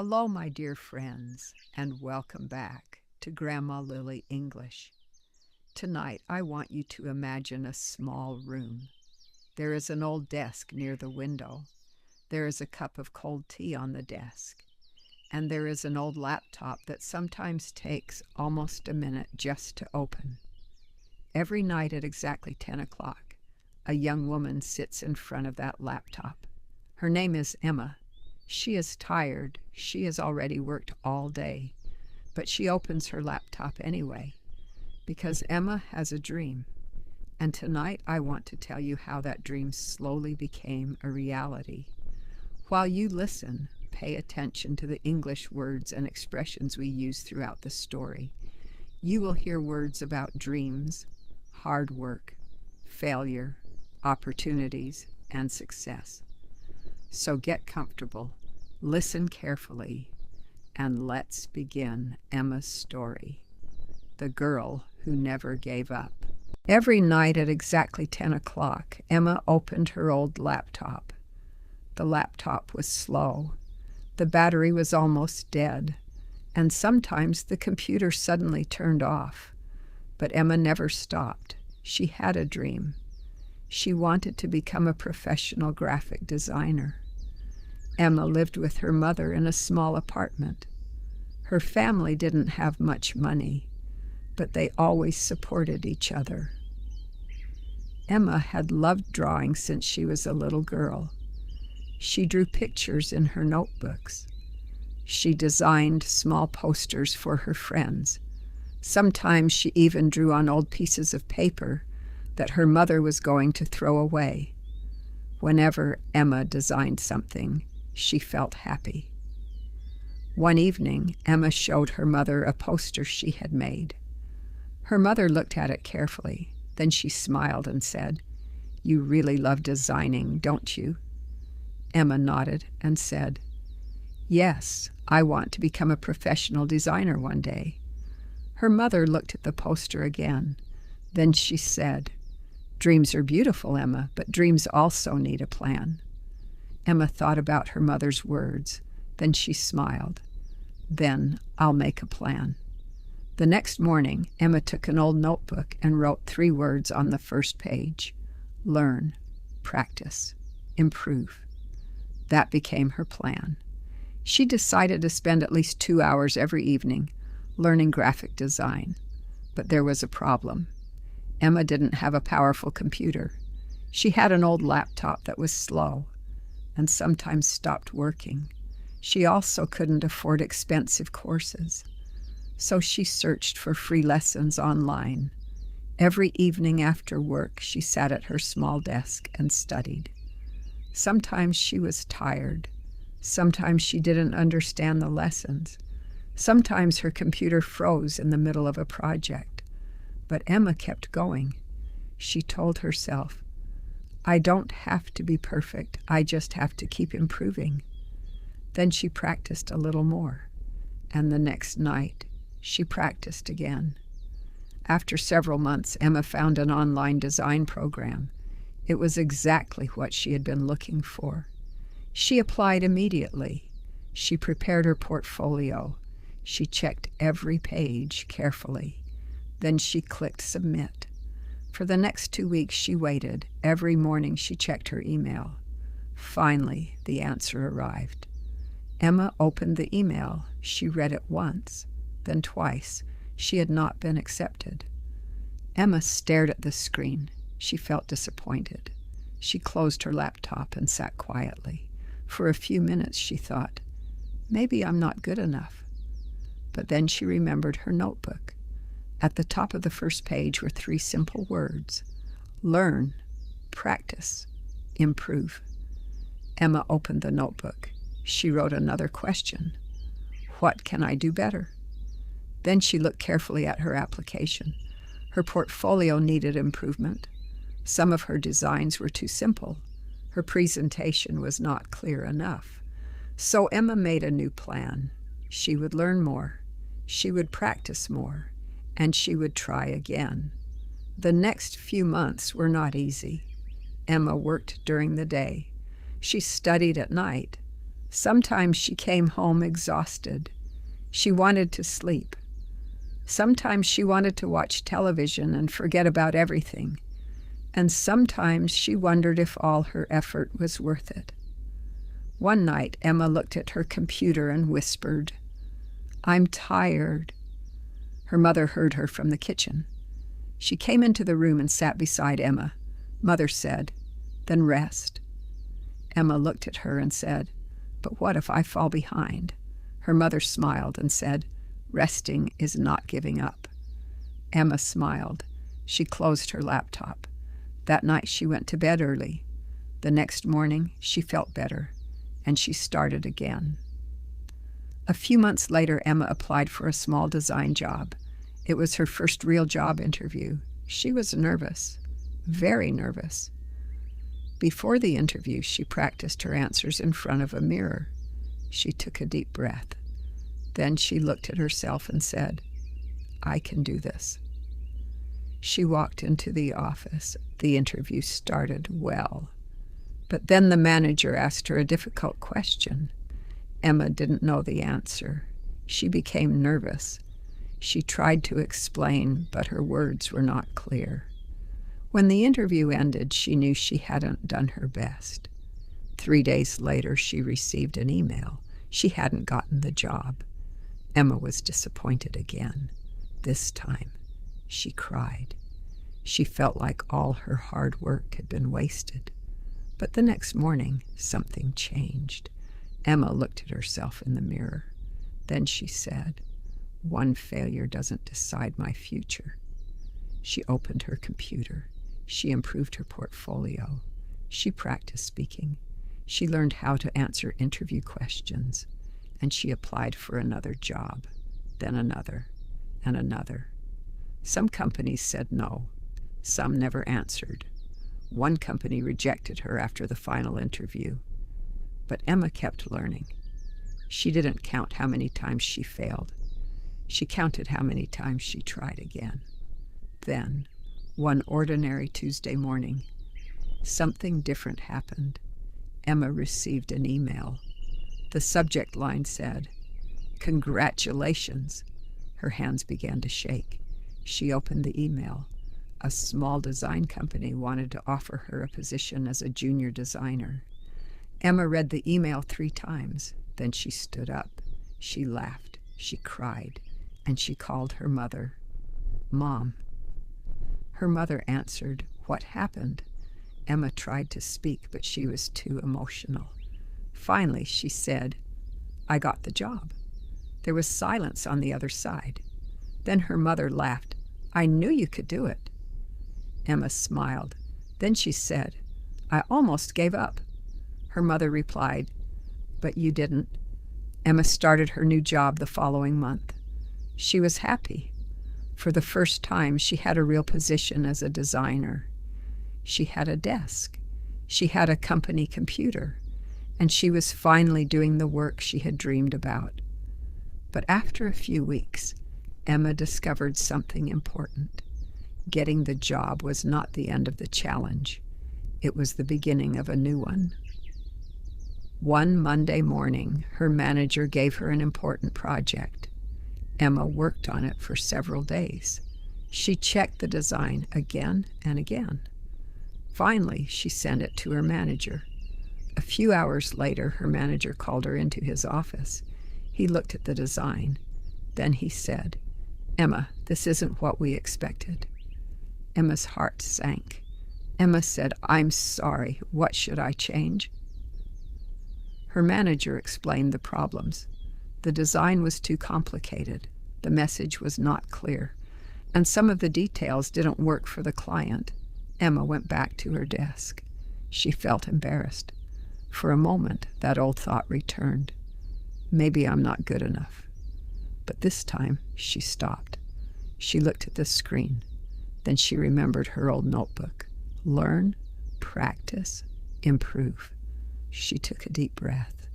Hello, my dear friends, and welcome back to Grandma Lily English. Tonight, I want you to imagine a small room. There is an old desk near the window. There is a cup of cold tea on the desk. And there is an old laptop that sometimes takes almost a minute just to open. Every night at exactly 10 o'clock, a young woman sits in front of that laptop. Her name is Emma. She is tired. She has already worked all day, but she opens her laptop anyway because Emma has a dream. And tonight I want to tell you how that dream slowly became a reality. While you listen, pay attention to the English words and expressions we use throughout the story. You will hear words about dreams, hard work, failure, opportunities, and success. So get comfortable, listen carefully, and let's begin Emma's story, The Girl Who Never Gave Up. Every night at exactly 10 o'clock, Emma opened her old laptop. The laptop was slow. The battery was almost dead, and sometimes the computer suddenly turned off. But Emma never stopped. She had a dream. She wanted to become a professional graphic designer. Emma lived with her mother in a small apartment. Her family didn't have much money, but they always supported each other. Emma had loved drawing since she was a little girl. She drew pictures in her notebooks. She designed small posters for her friends. Sometimes she even drew on old pieces of paper that her mother was going to throw away. Whenever Emma designed something, she felt happy. One evening, Emma showed her mother a poster she had made. Her mother looked at it carefully. Then she smiled and said, "You really love designing, don't you?" Emma nodded and said, "Yes, I want to become a professional designer one day." Her mother looked at the poster again. Then she said, "Dreams are beautiful, Emma, but dreams also need a plan." Emma thought about her mother's words. Then she smiled. "Then I'll make a plan." The next morning, Emma took an old notebook and wrote 3 words on the first page: learn, practice, improve. That became her plan. She decided to spend at least 2 hours every evening learning graphic design. But there was a problem. Emma didn't have a powerful computer. She had an old laptop that was slow and sometimes stopped working. She also couldn't afford expensive courses. So she searched for free lessons online. Every evening after work, she sat at her small desk and studied. Sometimes she was tired. Sometimes she didn't understand the lessons. Sometimes her computer froze in the middle of a project. But Emma kept going. She told herself, "I don't have to be perfect. I just have to keep improving." Then she practiced a little more. And the next night, she practiced again. After several months, Emma found an online design program. It was exactly what she had been looking for. She applied immediately. She prepared her portfolio. She checked every page carefully. Then she clicked submit. For the next 2 weeks, she waited. Every morning, she checked her email. Finally, the answer arrived. Emma opened the email. She read it once, then twice. She had not been accepted. Emma stared at the screen. She felt disappointed. She closed her laptop and sat quietly. For a few minutes, she thought, "Maybe I'm not good enough." But then she remembered her notebook. At the top of the first page were 3 simple words: learn, practice, improve. Emma opened the notebook. She wrote another question: what can I do better? Then she looked carefully at her application. Her portfolio needed improvement. Some of her designs were too simple. Her presentation was not clear enough. So Emma made a new plan. She would learn more. She would practice more. And she would try again. The next few months were not easy. Emma worked during the day. She studied at night. Sometimes she came home exhausted. She wanted to sleep. Sometimes she wanted to watch television and forget about everything. And sometimes she wondered if all her effort was worth it. One night, Emma looked at her computer and whispered, "I'm tired." Her mother heard her from the kitchen. She came into the room and sat beside Emma. Mother said, "Then rest." Emma looked at her and said, "But what if I fall behind?" Her mother smiled and said, "Resting is not giving up." Emma smiled. She closed her laptop. That night she went to bed early. The next morning she felt better, and she started again. A few months later, Emma applied for a small design job. It was her first real job interview. She was nervous, very nervous. Before the interview, she practiced her answers in front of a mirror. She took a deep breath. Then she looked at herself and said, "I can do this." She walked into the office. The interview started well. But then the manager asked her a difficult question. Emma didn't know the answer. She became nervous. She tried to explain, but her words were not clear. When the interview ended, she knew she hadn't done her best. 3 days later, she received an email. She hadn't gotten the job. Emma was disappointed again. This time, she cried. She felt like all her hard work had been wasted. But the next morning, something changed. Emma looked at herself in the mirror. Then she said, "One failure doesn't decide my future." She opened her computer. She improved her portfolio. She practiced speaking. She learned how to answer interview questions. And she applied for another job, then another, and another. Some companies said no. Some never answered. One company rejected her after the final interview. But Emma kept learning. She didn't count how many times she failed. She counted how many times she tried again. Then, one ordinary Tuesday morning, something different happened. Emma received an email. The subject line said, "Congratulations." Her hands began to shake. She opened the email. A small design company wanted to offer her a position as a junior designer. Emma read the email 3 times. Then she stood up. She laughed. She cried. And she called her mother. "Mom." Her mother answered, "What happened?" Emma tried to speak, but she was too emotional. Finally, she said, "I got the job." There was silence on the other side. Then her mother laughed. "I knew you could do it." Emma smiled. Then she said, "I almost gave up." Her mother replied, "But you didn't." Emma started her new job the following month. She was happy. For the first time, she had a real position as a designer. She had a desk. She had a company computer. And she was finally doing the work she had dreamed about. But after a few weeks, Emma discovered something important. Getting the job was not the end of the challenge. It was the beginning of a new one. One Monday morning, her manager gave her an important project. Emma worked on it for several days. She checked the design again and again. Finally, she sent it to her manager. A few hours later, her manager called her into his office. He looked at the design. Then he said, "Emma, this isn't what we expected." Emma's heart sank. Emma said, "I'm sorry. What should I change?" Her manager explained the problems. The design was too complicated. The message was not clear. And some of the details didn't work for the client. Emma went back to her desk. She felt embarrassed. For a moment, that old thought returned. Maybe I'm not good enough. But this time, she stopped. She looked at the screen. Then she remembered her old notebook. Learn, practice, improve. She took a deep breath,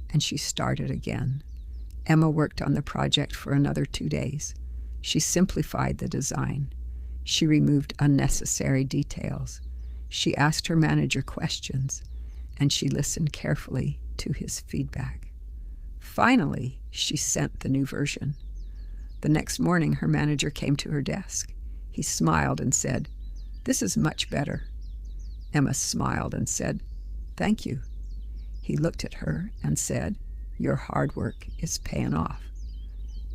and she started again. Emma worked on the project for another 2 days. She simplified the design. She removed unnecessary details. She asked her manager questions, and she listened carefully to his feedback. Finally, she sent the new version. The next morning, her manager came to her desk. He smiled and said, "This is much better." Emma smiled and said, "Thank you." He looked at her and said, "Your hard work is paying off."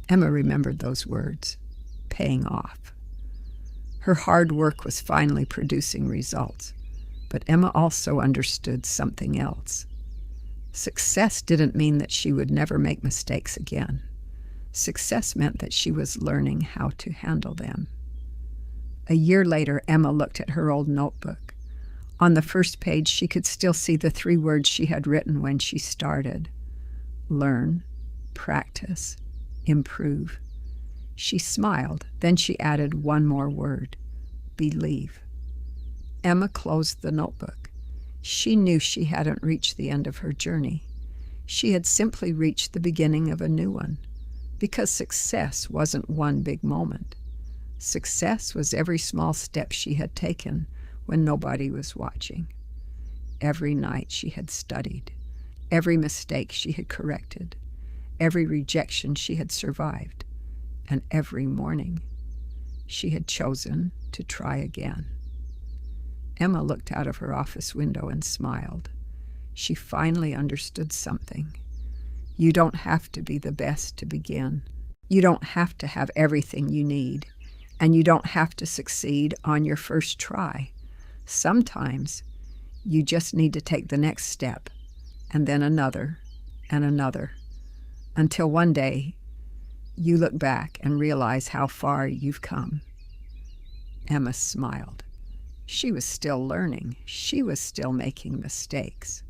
Emma remembered those words, paying off. Her hard work was finally producing results, but Emma also understood something else. Success didn't mean that she would never make mistakes again. Success meant that she was learning how to handle them. A year later, Emma looked at her old notebook. On the first page, she could still see the 3 words she had written when she started: learn, practice, improve. She smiled. Then she added one more word: believe. Emma closed the notebook. She knew she hadn't reached the end of her journey. She had simply reached the beginning of a new one, because success wasn't one big moment. Success was every small step she had taken when nobody was watching. Every night she had studied, every mistake she had corrected, every rejection she had survived, and every morning she had chosen to try again. Emma looked out of her office window and smiled. She finally understood something. You don't have to be the best to begin. You don't have to have everything you need, and you don't have to succeed on your first try. Sometimes you just need to take the next step, and then another, and another, until one day you look back and realize how far you've come. Emma smiled. She was still learning. She was still making mistakes.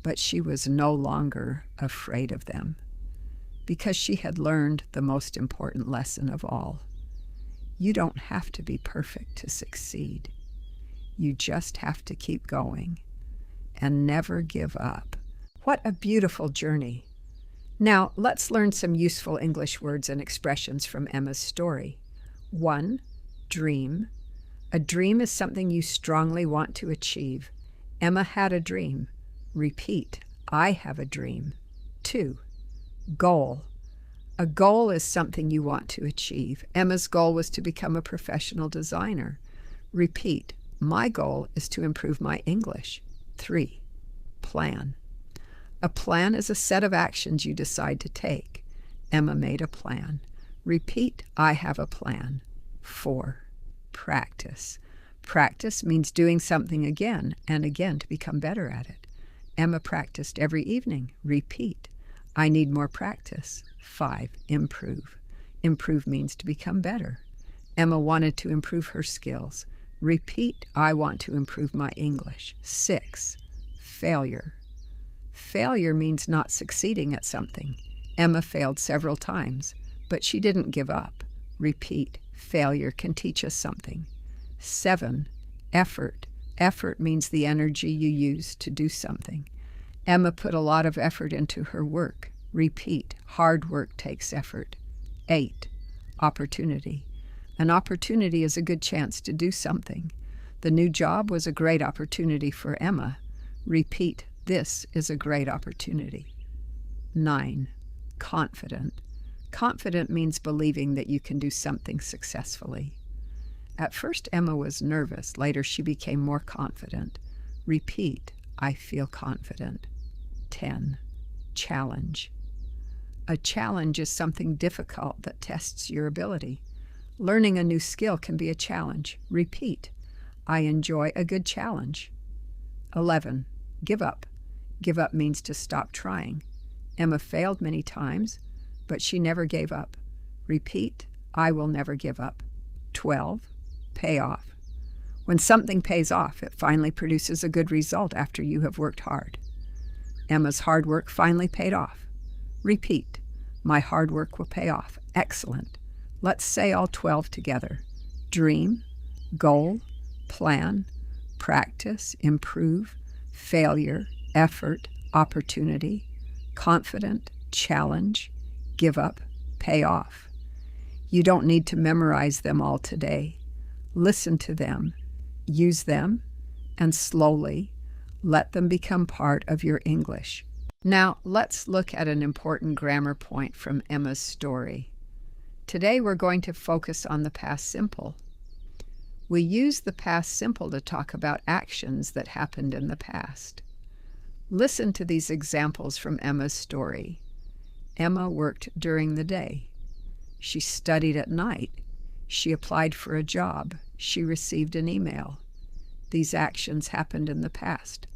But she was no longer afraid of them, because she had learned the most important lesson of all. You don't have to be perfect to succeed. You just have to keep going and never give up. What a beautiful journey. Now, let's learn some useful English words and expressions from Emma's story. 1. Dream. A dream is something you strongly want to achieve. Emma had a dream. Repeat, I have a dream. 2. Goal. A goal is something you want to achieve. Emma's goal was to become a professional designer. Repeat, my goal is to improve my English. 3. Plan. A plan is a set of actions you decide to take. Emma made a plan. Repeat, I have a plan. 4. Practice. Practice means doing something again and again to become better at it. Emma practiced every evening. Repeat, I need more practice. 5. Improve. Improve means to become better. Emma wanted to improve her skills. Repeat, I want to improve my English. 6. Failure. Failure means not succeeding at something. Emma failed several times, but she didn't give up. Repeat, failure can teach us something. 7. Effort. Effort means the energy you use to do something. Emma put a lot of effort into her work. Repeat, hard work takes effort. 8. Opportunity. An opportunity is a good chance to do something. The new job was a great opportunity for Emma. Repeat, this is a great opportunity. 9. Confident. Confident means believing that you can do something successfully. At first, Emma was nervous. Later, she became more confident. Repeat, I feel confident. 10. Challenge. A challenge is something difficult that tests your ability. Learning a new skill can be a challenge. Repeat, I enjoy a good challenge. 11. Give up. Give up means to stop trying. Emma failed many times, but she never gave up. Repeat, I will never give up. 12. Pay off. When something pays off, it finally produces a good result after you have worked hard. Emma's hard work finally paid off. Repeat, my hard work will pay off. Excellent. Let's say all 12 together. Dream, goal, plan, practice, improve, failure, effort, opportunity, confident, challenge, give up, pay off. You don't need to memorize them all today. Listen to them, use them, and slowly let them become part of your English. Now, let's look at an important grammar point from Emma's story. Today, we're going to focus on the past simple. We use the past simple to talk about actions that happened in the past. Listen to these examples from Emma's story. Emma worked during the day. She studied at night. She applied for a job. She received an email. These actions happened in the past.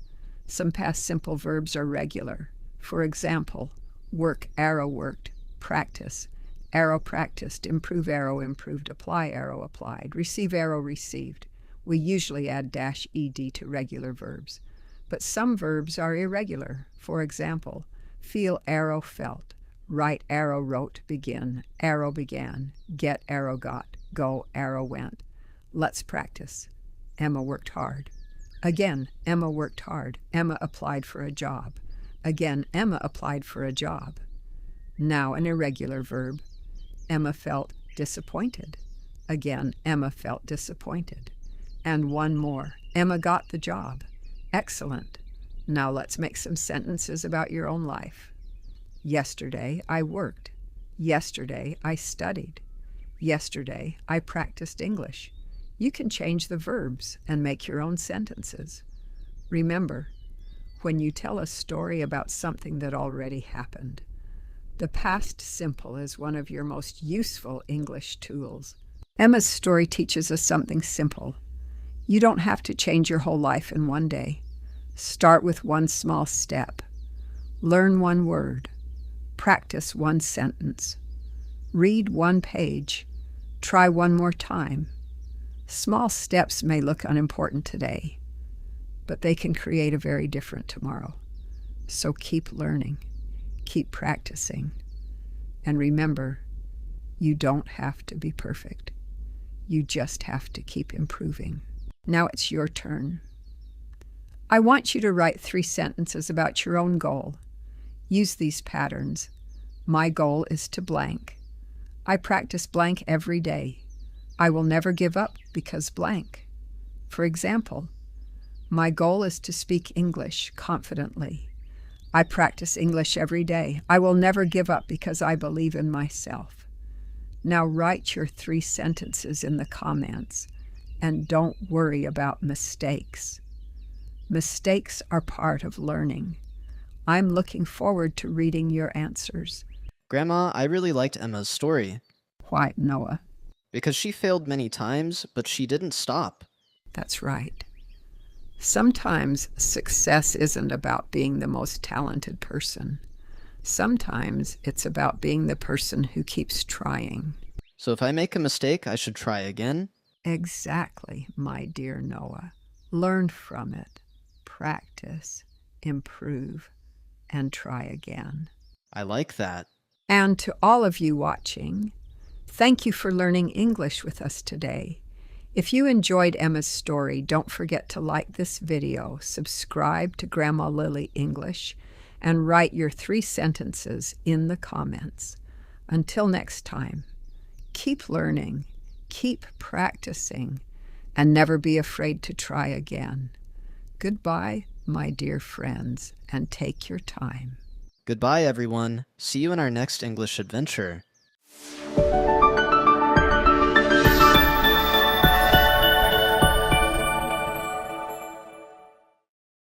Some past simple verbs are regular. For example, work, arrow worked, practice, arrow practiced, improve, arrow improved, apply, arrow applied, receive, arrow received. We usually add -ed to regular verbs. But some verbs are irregular. For example, feel, arrow felt, write, arrow wrote, begin, arrow began, get, arrow got, go, arrow went. Let's practice. Emma worked hard. Again, Emma worked hard. Emma applied for a job. Again, Emma applied for a job. Now an irregular verb. Emma felt disappointed. Again, Emma felt disappointed. And one more. Emma got the job. Excellent. Now let's make some sentences about your own life. Yesterday, I worked. Yesterday, I studied. Yesterday, I practiced English. You can change the verbs and make your own sentences. Remember, when you tell a story about something that already happened, the past simple is one of your most useful English tools. Emma's story teaches us something simple. You don't have to change your whole life in one day. Start with one small step. Learn one word. Practice one sentence. Read one page. Try one more time. Small steps may look unimportant today, but they can create a very different tomorrow. So keep learning, keep practicing, and remember, you don't have to be perfect. You just have to keep improving. Now it's your turn. I want you to write 3 sentences about your own goal. Use these patterns. My goal is to blank. I practice blank every day. I will never give up because blank. For example, my goal is to speak English confidently. I practice English every day. I will never give up because I believe in myself. Now write your 3 sentences in the comments and don't worry about mistakes. Mistakes are part of learning. I'm looking forward to reading your answers. Grandma, I really liked Emma's story. Why, Noah? Because she failed many times, but she didn't stop. That's right. Sometimes success isn't about being the most talented person. Sometimes it's about being the person who keeps trying. So if I make a mistake, I should try again? Exactly, my dear Noah. Learn from it, practice, improve, and try again. I like that. And to all of you watching, thank you for learning English with us today. If you enjoyed Emma's story, don't forget to like this video, subscribe to Grandma Lily English, and write your 3 sentences in the comments. Until next time, keep learning, keep practicing, and never be afraid to try again. Goodbye, my dear friends, and take your time. Goodbye, everyone. See you in our next English adventure.